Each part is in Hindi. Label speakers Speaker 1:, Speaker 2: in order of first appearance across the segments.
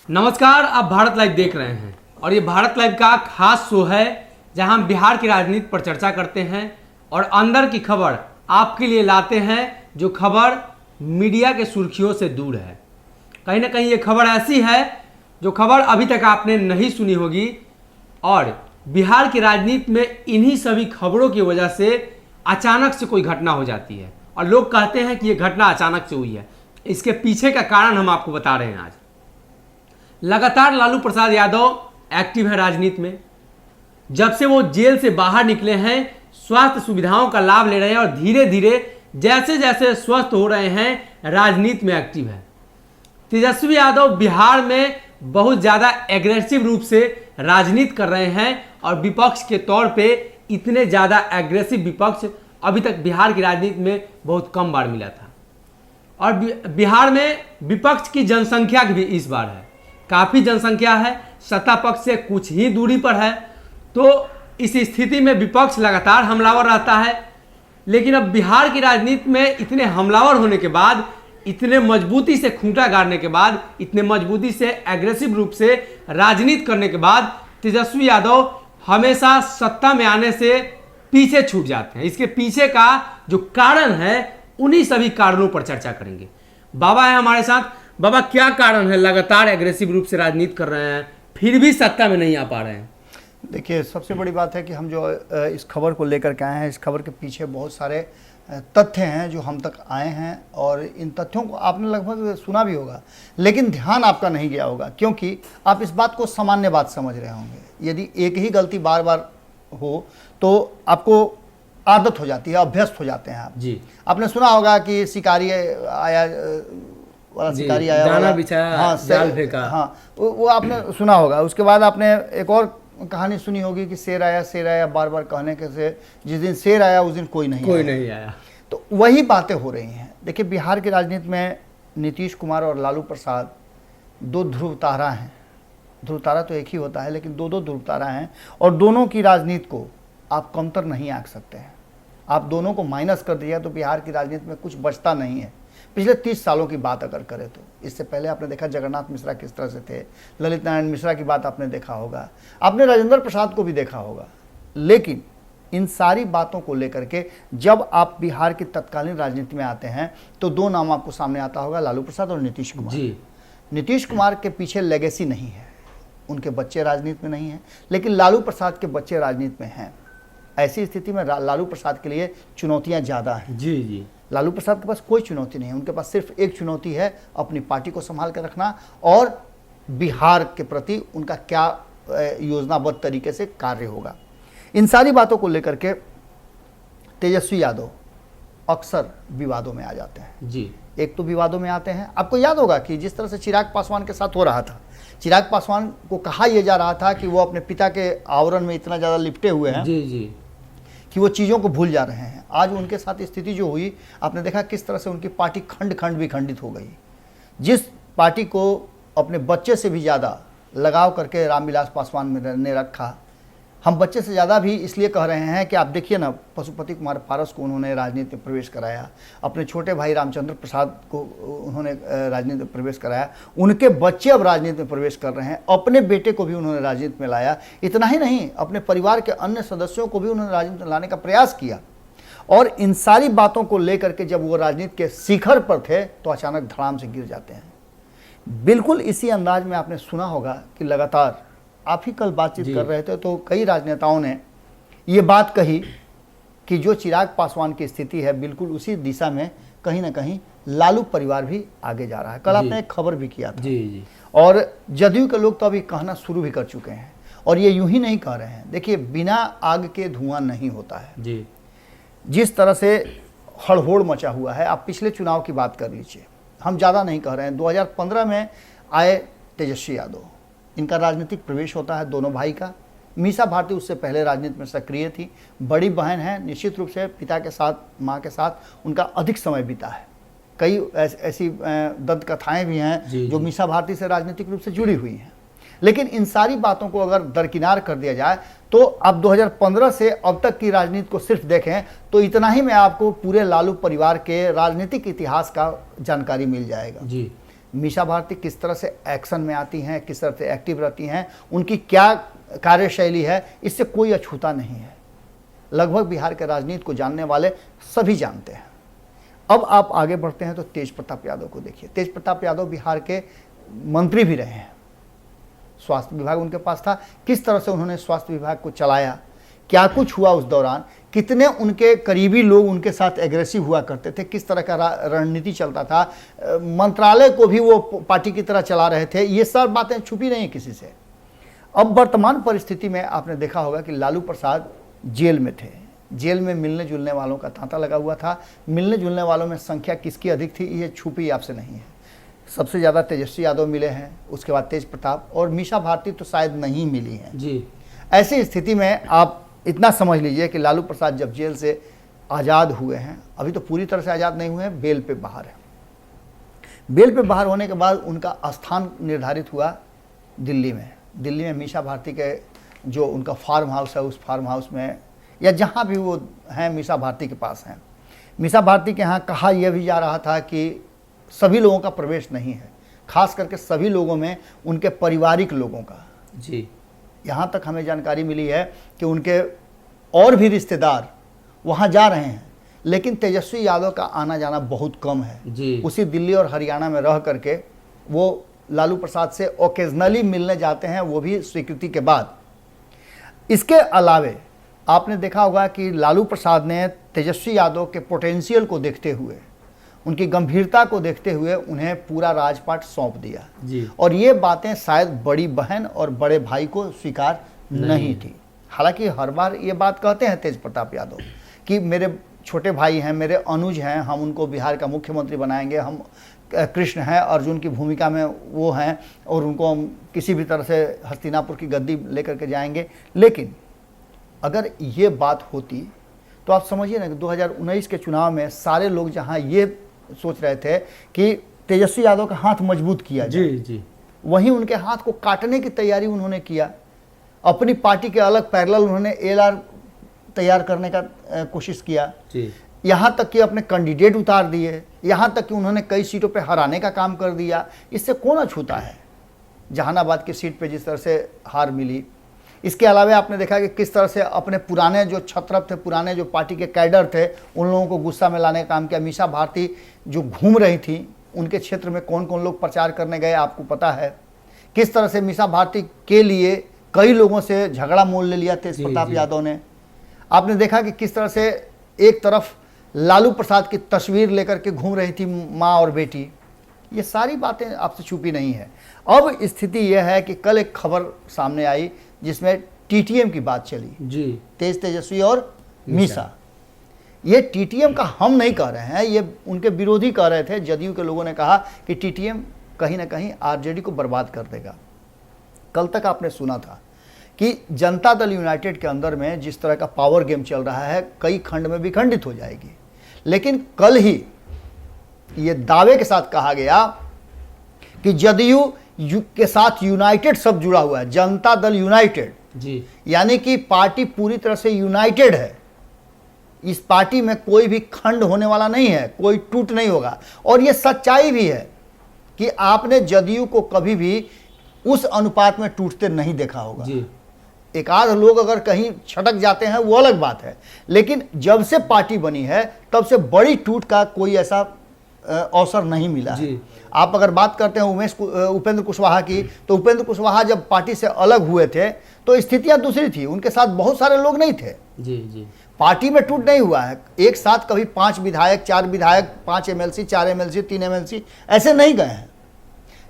Speaker 1: नमस्कार, आप भारत लाइव देख रहे हैं और ये भारत लाइव का खास शो है जहां हम बिहार की राजनीति पर चर्चा करते हैं और अंदर की खबर आपके लिए लाते हैं, जो खबर मीडिया के सुर्खियों से दूर है। कहीं ना कहीं ये खबर ऐसी है जो खबर अभी तक आपने नहीं सुनी होगी और बिहार की राजनीति में इन्हीं सभी खबरों की वजह से अचानक से कोई घटना हो जाती है और लोग कहते हैं कि ये घटना अचानक से हुई है। इसके पीछे का कारण हम आपको बता रहे हैं। आज लगातार लालू प्रसाद यादव एक्टिव है राजनीति में। जब से वो जेल से बाहर निकले हैं, स्वास्थ्य सुविधाओं का लाभ ले रहे हैं और धीरे धीरे जैसे जैसे स्वस्थ हो रहे हैं, राजनीति में एक्टिव है। तेजस्वी यादव बिहार में बहुत ज़्यादा एग्रेसिव रूप से राजनीति कर रहे हैं और विपक्ष के तौर पे इतने ज़्यादा एग्रेसिव विपक्ष अभी तक बिहार की राजनीति में बहुत कम बार मिला था। और बिहार में विपक्ष की जनसंख्या भी इस बार है, काफ़ी जनसंख्या है, सत्ता पक्ष से कुछ ही दूरी पर है। तो इस स्थिति में विपक्ष लगातार हमलावर रहता है। लेकिन अब बिहार की राजनीति में इतने हमलावर होने के बाद, इतने मजबूती से खूंटा गाड़ने के बाद, इतने मजबूती से एग्रेसिव रूप से राजनीति करने के बाद तेजस्वी यादव हमेशा सत्ता में आने से पीछे छूट जाते हैं। इसके पीछे का जो कारण है, उन्हीं सभी कारणों पर चर्चा करेंगे। बाबा है हमारे साथ। बाबा, क्या कारण है लगातार एग्रेसिव रूप से राजनीति कर रहे हैं फिर भी सत्ता में नहीं आ पा रहे हैं?
Speaker 2: देखिए, सबसे बड़ी बात है कि हम जो इस खबर को लेकर के आए हैं, इस खबर के पीछे बहुत सारे तथ्य हैं जो हम तक आए हैं और इन तथ्यों को आपने लगभग सुना भी होगा, लेकिन ध्यान आपका नहीं गया होगा क्योंकि आप इस बात को सामान्य बात समझ रहे होंगे। यदि एक ही गलती बार बार हो तो आपको आदत हो जाती है, अभ्यस्त हो जाते हैं आप जी। आपने सुना होगा कि शिकारी आया वाला, शिकारी आया
Speaker 1: दाना बिछाया,
Speaker 2: हाँ,
Speaker 1: जाल फेंका,
Speaker 2: हाँ, वो आपने सुना होगा। उसके बाद आपने एक और कहानी सुनी होगी कि शेर आया बार बार कहने के से जिस दिन शेर आया उस दिन कोई नहीं आया। तो वही बातें हो रही हैं। देखिए, बिहार की राजनीति में नीतीश कुमार और लालू प्रसाद दो ध्रुव तारा हैं। ध्रुव तारा तो एक ही होता है, लेकिन दो ध्रुव तारा हैं और दोनों की राजनीति को आप कमतर नहीं आंक सकते हैं। आप दोनों को माइनस कर दिया तो बिहार की राजनीति में कुछ बचता नहीं है। पिछले 30 सालों की बात अगर करें तो इससे पहले आपने देखा जगन्नाथ मिश्रा किस तरह से थे, ललित नारायण मिश्रा की बात आपने देखा होगा, आपने राजेंद्र प्रसाद को भी देखा होगा। लेकिन इन सारी बातों को लेकर के जब आप बिहार की तत्कालीन राजनीति में आते हैं तो दो नाम आपको सामने आता होगा, लालू प्रसाद और नीतीश कुमार जी। नीतीश कुमार के पीछे लेगेसी नहीं है, उनके बच्चे राजनीति में नहीं हैं, लेकिन लालू प्रसाद के बच्चे राजनीति में हैं। ऐसी स्थिति में लालू प्रसाद के लिए चुनौतियां ज़्यादा हैं जी जी। लालू प्रसाद के पास कोई चुनौती नहीं है, उनके पास सिर्फ एक चुनौती है, अपनी पार्टी को संभाल कर रखना और बिहार के प्रति उनका क्या योजनाबद्ध तरीके से कार्य होगा। इन सारी बातों को लेकर के तेजस्वी यादव अक्सर विवादों में आ जाते हैं जी। एक तो विवादों में आते हैं, आपको याद होगा कि जिस तरह से चिराग पासवान के साथ हो रहा था, चिराग पासवान को कहा यह जा रहा था कि वो अपने पिता के आवरण में इतना ज़्यादा लिपटे हुए हैं जी जी कि वो चीज़ों को भूल जा रहे हैं। आज उनके साथ स्थिति जो हुई, आपने देखा किस तरह से उनकी पार्टी खंड खंड विखंडित हो गई। जिस पार्टी को अपने बच्चे से भी ज़्यादा लगाव करके रामविलास पासवान ने रखा, हम बच्चे से ज़्यादा भी इसलिए कह रहे हैं कि आप देखिए ना, पशुपति कुमार पारस को उन्होंने राजनीति में प्रवेश कराया, अपने छोटे भाई रामचंद्र प्रसाद को उन्होंने राजनीति में प्रवेश कराया, उनके बच्चे अब राजनीति में प्रवेश कर रहे हैं, अपने बेटे को भी उन्होंने राजनीति में लाया। इतना ही नहीं, अपने परिवार के अन्य सदस्यों को भी उन्होंने राजनीति में लाने का प्रयास किया। और इन सारी बातों को लेकर के जब वो राजनीति के शिखर पर थे तो अचानक धड़ाम से गिर जाते हैं। बिल्कुल इसी अंदाज में आपने सुना होगा कि लगातार आप ही कल बातचीत कर रहे थे तो कई राजनेताओं ने ये बात कही कि जो चिराग पासवान की स्थिति है, बिल्कुल उसी दिशा में कहीं ना कहीं लालू परिवार भी आगे जा रहा है। कल आपने एक खबर भी किया था जी जी। और जदयू के लोग तो अभी कहना शुरू भी कर चुके हैं और ये यूं ही नहीं कह रहे हैं। देखिए, बिना आग के धुआं नहीं होता है जी। जिस तरह से हड़बड़ मचा हुआ है, आप पिछले चुनाव की बात कर लीजिए, हम ज़्यादा नहीं कह रहे हैं। 2015 में आए तेजस्वी यादव, इनका राजनीतिक प्रवेश होता है दोनों भाई का। मीसा भारती उससे पहले राजनीति में सक्रिय थी, बड़ी बहन है, निश्चित रूप से पिता के साथ, माँ के साथ उनका अधिक समय बीता है। कई ऐसी दंत कथाएँ भी हैं जो मीसा भारती से राजनीतिक रूप से जुड़ी हुई हैं। लेकिन इन सारी बातों को अगर दरकिनार कर दिया जाए तो अब 2015 से अब तक की राजनीति को सिर्फ देखें तो इतना ही में आपको पूरे लालू परिवार के राजनीतिक इतिहास का जानकारी मिल जाएगा जी। मीसा भारती किस तरह से एक्शन में आती हैं, किस तरह से एक्टिव रहती हैं, उनकी क्या कार्यशैली है, इससे कोई अछूता नहीं है। लगभग बिहार के राजनीति को जानने वाले सभी जानते हैं। अब आप आगे बढ़ते हैं तो तेज प्रताप यादव को देखिए। तेज प्रताप यादव बिहार के मंत्री भी रहे हैं, स्वास्थ्य विभाग उनके पास था। किस तरह से उन्होंने स्वास्थ्य विभाग को चलाया, क्या कुछ हुआ उस दौरान, कितने उनके करीबी लोग उनके साथ एग्रेसिव हुआ करते थे, किस तरह का रणनीति चलता था, मंत्रालय को भी वो पार्टी की तरह चला रहे थे, ये सब बातें छुपी नहीं किसी से। अब वर्तमान परिस्थिति में आपने देखा होगा कि लालू प्रसाद जेल में थे। जेल में मिलने जुलने वालों का तांता लगा हुआ था। मिलने जुलने वालों में संख्या किसकी अधिक थी ये छुपी आपसे नहीं है। सबसे ज़्यादा तेजस्वी यादव मिले हैं, उसके बाद तेज प्रताप, और मीसा भारती तो शायद नहीं मिली हैं
Speaker 1: जी।
Speaker 2: ऐसी स्थिति में आप इतना समझ लीजिए कि लालू प्रसाद जब जेल से आज़ाद हुए हैं, अभी तो पूरी तरह से आज़ाद नहीं हुए हैं, बेल पे बाहर है। बेल पे बाहर होने के बाद उनका स्थान निर्धारित हुआ दिल्ली में। दिल्ली में मीसा भारती के जो उनका फार्म हाउस है, उस फार्म हाउस में या जहाँ भी वो हैं मीसा भारती के पास हैं। मीसा भारती के यहाँ कहा यह भी जा रहा था कि सभी लोगों का प्रवेश नहीं है, खास करके सभी लोगों में उनके पारिवारिक लोगों का
Speaker 1: जी।
Speaker 2: यहाँ तक हमें जानकारी मिली है कि उनके और भी रिश्तेदार वहाँ जा रहे हैं, लेकिन तेजस्वी यादव का आना जाना बहुत कम है
Speaker 1: जी।
Speaker 2: उसी दिल्ली और हरियाणा में रह करके वो लालू प्रसाद से ओकेजनली मिलने जाते हैं, वो भी स्वीकृति के बाद। इसके अलावे आपने देखा होगा कि लालू प्रसाद ने तेजस्वी यादव के पोटेंशियल को देखते हुए, उनकी गंभीरता को देखते हुए उन्हें पूरा राजपाट सौंप दिया
Speaker 1: जी।
Speaker 2: और ये बातें शायद बड़ी बहन और बड़े भाई को स्वीकार नहीं थी। हालांकि हर बार ये बात कहते हैं तेज प्रताप यादव कि मेरे छोटे भाई हैं, मेरे अनुज हैं, हम उनको बिहार का मुख्यमंत्री बनाएंगे, हम कृष्ण हैं, अर्जुन की भूमिका में वो हैं और उनको हम किसी भी तरह से हस्तिनापुर की गद्दी लेकर के जाएंगे। लेकिन अगर ये बात होती तो आप समझिए ना कि 2019 के चुनाव में सारे लोग जहां ये सोच रहे थे कि तेजस्वी यादव का हाथ मजबूत किया जाए,
Speaker 1: जी जी,
Speaker 2: वहीं उनके हाथ को काटने की तैयारी उन्होंने किया। अपनी पार्टी के अलग पैरेलल उन्होंने एलआर तैयार करने का कोशिश किया, यहाँ तक कि अपने कैंडिडेट उतार दिए, यहाँ तक कि उन्होंने कई सीटों पे हराने का काम कर दिया। इससे कौन अछूता है? जहानाबाद की सीट पे जिस तरह से हार मिली। इसके अलावा आपने देखा कि किस तरह से अपने पुराने जो छत्रप थे, पुराने जो पार्टी के कैडर थे, उन लोगों को गुस्सा में लाने का काम किया। मीसा भारती जो घूम रही थी, उनके क्षेत्र में कौन कौन लोग प्रचार करने गए आपको पता है। किस तरह से मीसा भारती के लिए कई लोगों से झगड़ा मोल ले लिया तेज प्रताप यादव ने। आपने देखा कि किस तरह से एक तरफ लालू प्रसाद की तस्वीर लेकर के घूम रही थी माँ और बेटी। ये सारी बातें आपसे छुपी नहीं है। अब स्थिति यह है कि कल एक खबर सामने आई जिसमें टीटीएम की बात चली जी, तेजस्वी और मीसा। ये टीटीएम का हम नहीं कह रहे हैं, ये उनके विरोधी कह रहे थे। जदयू के लोगों ने कहा कि टीटीएम कहीं ना कहीं आरजेडी को बर्बाद कर देगा। कल तक आपने सुना था कि जनता दल यूनाइटेड के अंदर में जिस तरह का पावर गेम चल रहा है, कई खंड में विखंडित हो जाएगी। लेकिन कल ही ये दावे के साथ कहा गया कि जदयू के साथ यूनाइटेड सब जुड़ा हुआ है, जनता दल यूनाइटेड जी, यानी कि पार्टी पूरी तरह से यूनाइटेड है। इस पार्टी में कोई भी खंड होने वाला नहीं है, कोई टूट नहीं होगा। और ये सच्चाई भी है कि आपने जदयू को कभी भी उस अनुपात में टूटते नहीं देखा होगा जी। एक आध लोग अगर कहीं छटक जाते हैं वो अलग बात है, लेकिन जब से पार्टी बनी है तब से बड़ी टूट का कोई ऐसा अवसर नहीं मिला है। आप अगर बात करते हैं उपेंद्र कुशवाहा की, तो उपेंद्र कुशवाहा जब पार्टी से अलग हुए थे तो स्थितियां दूसरी थी, उनके साथ बहुत सारे लोग नहीं थे जी जी। पार्टी में टूट नहीं हुआ है। एक साथ कभी 5 विधायक, 4 विधायक, 5 एमएलसी, 4 एमएलसी, 3 एमएलसी ऐसे नहीं गए हैं।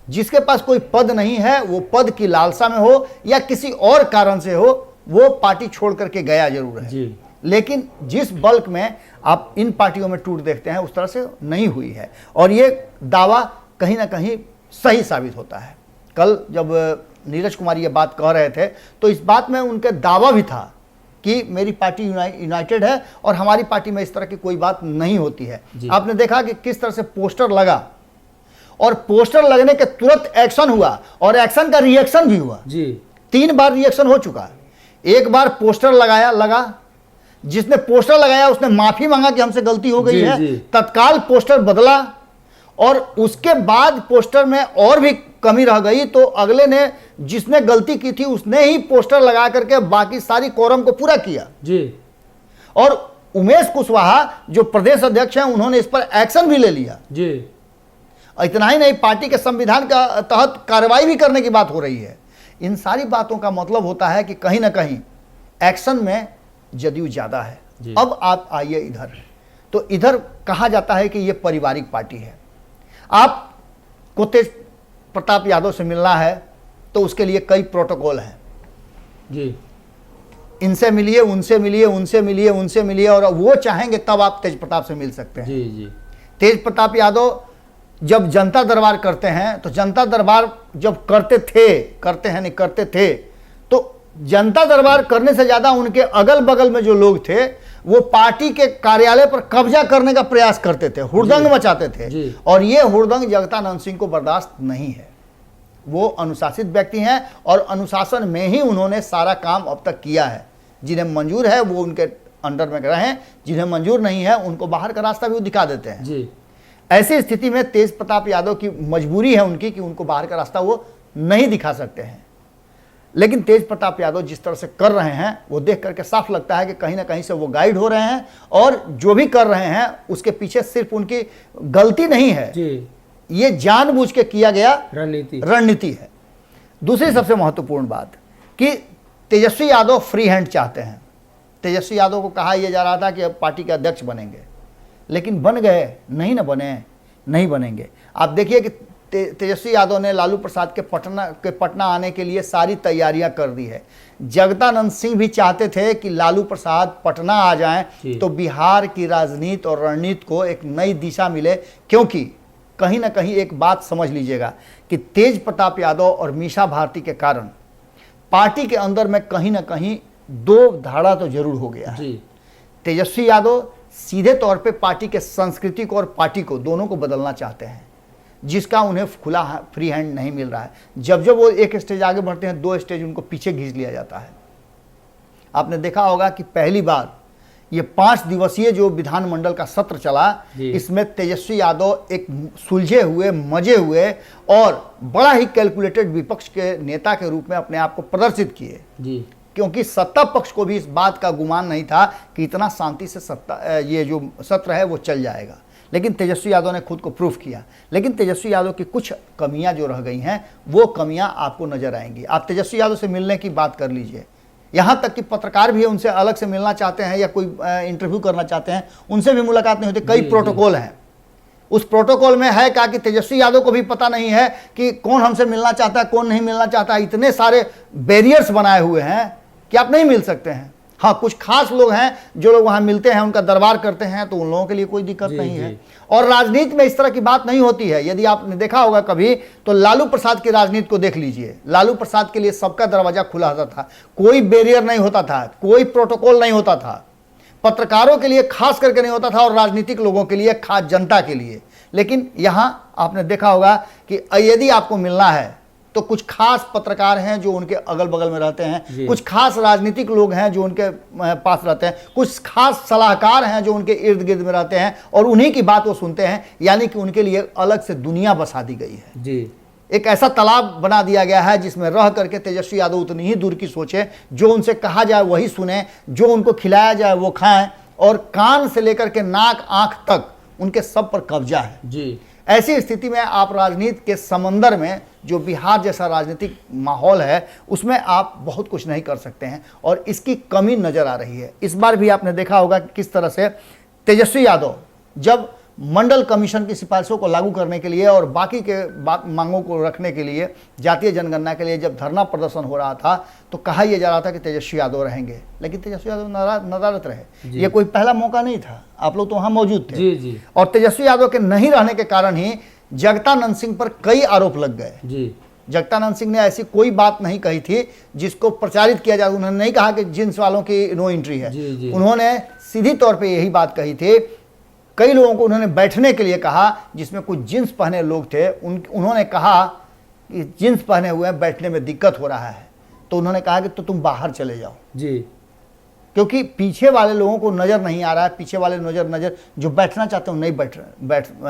Speaker 2: जिसके पास कोई पद नहीं है, वो पद की लालसा में हो या किसी और कारण से हो, वो पार्टी छोड़ करके गया जरूर है जी। लेकिन जिस बल्क में आप इन पार्टियों में टूट देखते हैं उस तरह से नहीं हुई है, और ये दावा कहीं ना कहीं सही साबित होता है। कल जब नीरज कुमार ये बात कह रहे थे तो इस बात में उनका दावा भी था कि मेरी पार्टी यूनाइटेड है और हमारी पार्टी में इस तरह की कोई बात नहीं होती है। आपने देखा कि किस तरह से पोस्टर लगा और पोस्टर लगने के तुरंत एक्शन हुआ और एक्शन का रिएक्शन भी हुआ जी। 3 बार रिएक्शन हो चुका है। एक बार पोस्टर लगा, जिसने पोस्टर लगाया उसने माफी मांगा कि हमसे गलती हो गई है, तत्काल पोस्टर बदला और उसके बाद पोस्टर में और भी कमी रह गई तो अगले ने, जिसने गलती की थी उसने ही पोस्टर लगा करके बाकी सारी कोरम को पूरा किया
Speaker 1: जी।
Speaker 2: और उमेश कुशवाहा जो प्रदेश अध्यक्ष हैं उन्होंने इस पर एक्शन भी ले लिया
Speaker 1: जी।
Speaker 2: इतना ही नहीं, पार्टी के संविधान का तहत कार्रवाई भी करने की बात हो रही है। इन सारी बातों का मतलब होता है कि कहीं ना कहीं एक्शन में जदयू ज्यादा है। अब आप आइए इधर, तो इधर कहा जाता है कि यह पारिवारिक पार्टी है। आपको तेज प्रताप यादव से मिलना है तो उसके लिए कई प्रोटोकॉल हैं
Speaker 1: जी।
Speaker 2: इनसे मिलिए, उनसे मिलिए, उनसे मिलिए, उनसे मिलिए, और वो चाहेंगे तब आप तेज प्रताप से मिल सकते हैं।
Speaker 1: जी जी।
Speaker 2: तेज प्रताप यादव जब जनता दरबार करते हैं तो जनता दरबार जब करते थे तो जनता दरबार करने से ज्यादा उनके अगल बगल में जो लोग थे वो पार्टी के कार्यालय पर कब्जा करने का प्रयास करते थे, हुड़दंग मचाते थे। और ये हुड़दंग जगतानंद सिंह को बर्दाश्त नहीं है। वो अनुशासित व्यक्ति हैं और अनुशासन में ही उन्होंने सारा काम अब तक किया है। जिन्हें मंजूर है वो उनके अंडर में रहें, जिन्हें मंजूर नहीं है उनको बाहर का रास्ता भी वो दिखा देते हैं जी। ऐसी स्थिति में तेज प्रताप यादव की मजबूरी है उनकी कि उनको बाहर का रास्ता वो नहीं दिखा सकते हैं। लेकिन तेज प्रताप यादव जिस तरह से कर रहे हैं वो देख करके साफ लगता है कि कहीं ना कहीं से वो गाइड हो रहे हैं और जो भी कर रहे हैं उसके पीछे सिर्फ उनकी गलती नहीं है जी। ये जानबूझ के किया गया रणनीति है। दूसरी सबसे महत्वपूर्ण बात कि तेजस्वी यादव फ्री हैंड चाहते हैं। तेजस्वी यादव को कहा यह जा रहा था कि अब पार्टी के अध्यक्ष बनेंगे, लेकिन बन गए नहीं, नहीं बनेंगे। आप देखिए कि तेजस्वी यादव ने लालू प्रसाद के पटना आने के लिए सारी तैयारियां कर दी है। जगदानंद सिंह भी चाहते थे कि लालू प्रसाद पटना आ जाएं तो बिहार की राजनीति और रणनीति को एक नई दिशा मिले, क्योंकि कहीं ना कहीं एक बात समझ लीजिएगा कि तेज प्रताप यादव और मीसा भारती के कारण पार्टी के अंदर में कहीं ना कहीं दो धाड़ा तो जरूर हो गया है। तेजस्वी यादव सीधे तौर पे पार्टी के संस्कृति को और पार्टी को दोनों को बदलना चाहते हैं, जिसका उन्हें खुला फ्री हैंड नहीं मिल रहा है। जब जब वो एक स्टेज आगे बढ़ते हैं 2 स्टेज उनको पीछे खींच लिया जाता है। आपने देखा होगा कि पहली बार ये 5 दिवसीय जो विधानमंडल का सत्र चला, इसमें तेजस्वी यादव एक सुलझे हुए, मजे हुए और बड़ा ही कैलकुलेटेड विपक्ष के नेता के रूप में अपने आप को प्रदर्शित किए, क्योंकि सत्ता पक्ष को भी इस बात का गुमान नहीं था कि इतना शांति से ये जो सत्र है वो चल जाएगा। लेकिन तेजस्वी यादव ने खुद को प्रूफ किया। लेकिन तेजस्वी यादव की कुछ कमियां जो रह गई हैं वो कमियां आपको नजर आएंगी। आप तेजस्वी यादव से मिलने की बात कर लीजिए, यहाँ तक कि पत्रकार भी उनसे अलग से मिलना चाहते हैं या कोई इंटरव्यू करना चाहते हैं, उनसे भी मुलाकात नहीं होती। कई प्रोटोकॉल हैं। उस प्रोटोकॉल में है क्या कि तेजस्वी यादव को भी पता नहीं है कि कौन हमसे मिलना चाहता है, कौन नहीं मिलना चाहता। इतने सारे बैरियर्स बनाए हुए हैं कि आप नहीं मिल सकते हैं। हाँ, कुछ खास लोग हैं जो लोग वहां मिलते हैं, उनका दरबार करते हैं, तो उन लोगों के लिए कोई दिक्कत नहीं है। और राजनीति में इस तरह की बात नहीं होती है। यदि आपने देखा होगा कभी तो लालू प्रसाद की राजनीति को देख लीजिए। लालू प्रसाद के लिए सबका दरवाजा खुला होता था, कोई बैरियर नहीं होता था, कोई प्रोटोकॉल नहीं होता था, पत्रकारों के लिए खास करके नहीं होता था और राजनीतिक लोगों के लिए, खास जनता के लिए। लेकिन यहां आपने देखा होगा कि यदि आपको मिलना है तो कुछ खास पत्रकार हैं जो उनके अगल बगल में रहते हैं, कुछ खास राजनीतिक लोग हैं जो उनके पास रहते हैं, कुछ खास सलाहकार हैं जो उनके इर्द गिर्द में रहते हैं और उन्हीं की बात वो सुनते हैं। यानी कि उनके लिए अलग से दुनिया बसा दी गई है जी। एक ऐसा तालाब बना दिया गया है जिसमें रह करके तेजस्वी यादव उतनी ही दूर की सोचे, जो उनसे कहा जाए वही सुने, जो उनको खिलाया जाए वो खाएं, और कान से लेकर के नाक आंख तक उनके सब पर कब्जा है जी। ऐसी स्थिति में आप राजनीति के समंदर में, जो बिहार जैसा राजनीतिक माहौल है, उसमें आप बहुत कुछ नहीं कर सकते हैं और इसकी कमी नजर आ रही है। इस बार भी आपने देखा होगा कि किस तरह से तेजस्वी यादव जब मंडल कमीशन की सिफारिशों को लागू करने के लिए और बाकी के मांगों को रखने के लिए, जातीय जनगणना के लिए जब धरना प्रदर्शन हो रहा था तो कहा यह जा रहा था कि तेजस्वी यादव रहेंगे, लेकिन तेजस्वी यादव नदारत रहे। ये कोई पहला मौका नहीं था, आप लोग तो वहां मौजूद थे जी। और तेजस्वी यादव के नहीं रहने के कारण ही जगतानंद सिंह पर कई आरोप लग गए जी। जगतानंद सिंह ने ऐसी कोई बात नहीं कही थी जिसको प्रचारित किया जाए। उन्होंने नहीं कहा कि जिन्स वालों की नो एंट्री है जी। उन्होंने सीधी तौर पर यही बात कही थी। कई लोगों को उन्होंने बैठने के लिए कहा जिसमें कुछ जींस पहने लोग थे, उन्होंने कहा कि जींस पहने हुए बैठने में दिक्कत हो रहा है, तो उन्होंने कहा कि तो तुम बाहर चले जाओ जी, क्योंकि पीछे वाले लोगों को नज़र नहीं आ रहा है, पीछे वाले नज़र जो बैठना चाहते हैं नहीं बैठ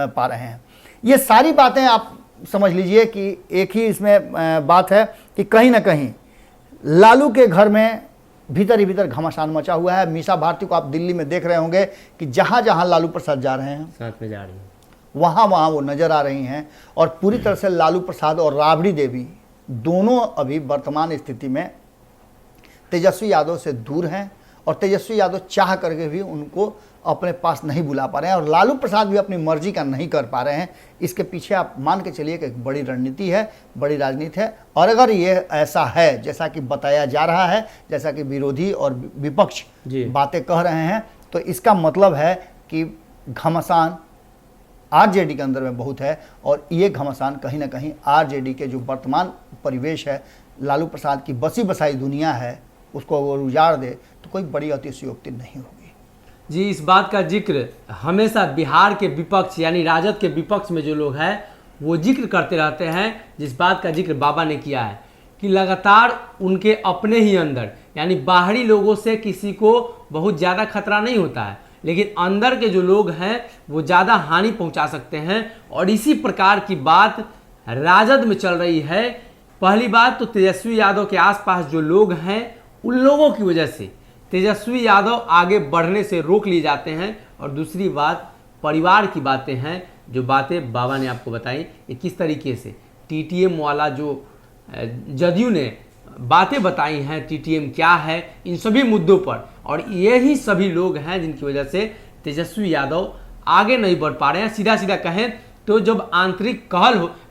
Speaker 2: पा रहे हैं। ये सारी बातें आप समझ लीजिए कि एक ही इसमें बात है कि कहीं ना कहीं लालू के घर में भीतर ही भीतर घमासान मचा हुआ है। मीसा भारती को आप दिल्ली में देख रहे होंगे कि जहाँ जहाँ लालू प्रसाद जा रहे हैं,
Speaker 1: साथ में जा रही हैं,
Speaker 2: वहाँ वहाँ वो नजर आ रही हैं। और पूरी तरह से लालू प्रसाद और राबड़ी देवी दोनों अभी वर्तमान स्थिति में तेजस्वी यादव से दूर हैं, और तेजस्वी यादव चाह करके भी उनको अपने पास नहीं बुला पा रहे हैं, और लालू प्रसाद भी अपनी मर्जी का नहीं कर पा रहे हैं। इसके पीछे आप मान के चलिए कि एक बड़ी रणनीति है, बड़ी राजनीति है। और अगर ये ऐसा है जैसा कि बताया जा रहा है, जैसा कि विरोधी और विपक्ष बातें कह रहे हैं, तो इसका मतलब है कि घमासान आरजेडी के अंदर में बहुत है, और ये घमासान कहीं ना कहीं आरजेडी के जो वर्तमान परिवेश है, लालू प्रसाद की बसी बसाई दुनिया है, उसको वो उजाड़ दे तो कोई बड़ी अतिशयोक्ति नहीं होगी।
Speaker 1: जी, इस बात का जिक्र हमेशा बिहार के विपक्ष यानी राजद के विपक्ष में जो लोग हैं वो जिक्र करते रहते हैं, जिस बात का जिक्र बाबा ने किया है कि लगातार उनके अपने ही अंदर यानी बाहरी लोगों से किसी को बहुत ज़्यादा खतरा नहीं होता है, लेकिन अंदर के जो लोग हैं वो ज़्यादा हानि पहुंचा सकते हैं। और इसी प्रकार की बात राजद में चल रही है। पहली बात तो तेजस्वी यादव के आसपास जो लोग हैं उन लोगों की वजह से तेजस्वी यादव आगे बढ़ने से रोक लिए जाते हैं। और दूसरी बात परिवार की बातें हैं, जो बातें बाबा ने आपको बताई, ये किस तरीके से टीटीएम वाला जो जदयू ने बातें बताई हैं, टीटीएम क्या है, इन सभी मुद्दों पर। और यही सभी लोग हैं जिनकी वजह से तेजस्वी यादव आगे नहीं बढ़ पा रहे हैं। सीधा सीधा कहें तो जब आंतरिक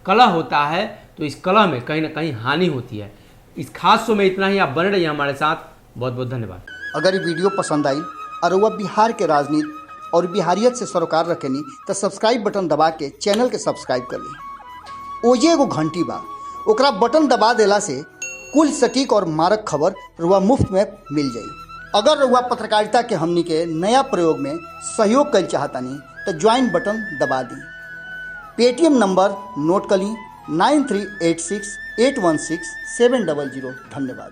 Speaker 1: कलह होता है तो इस कलह में कहीं ना कहीं हानि होती है। इस खास शो में इतना ही। आप बने रहिए हमारे साथ। बहुत बहुत धन्यवाद।
Speaker 2: अगर ये वीडियो पसंद आई और वह बिहार के राजनीति और बिहारियत से सरोकार रखेनी तो सब्सक्राइब बटन दबा के चैनल के सब्सक्राइब कर ली। ओजे एगो घंटी बा, ओकरा बटन दबा देला से कुल सटीक और मारक खबर रुआ मुफ्त में मिल जाई। अगर रुआ पत्रकारिता के हमनी के नया प्रयोग में सहयोग कर चाहतानी तो ज्वाइन बटन दबा दी। पेटीएम नंबर नोट कर ली 9386816700। धन्यवाद।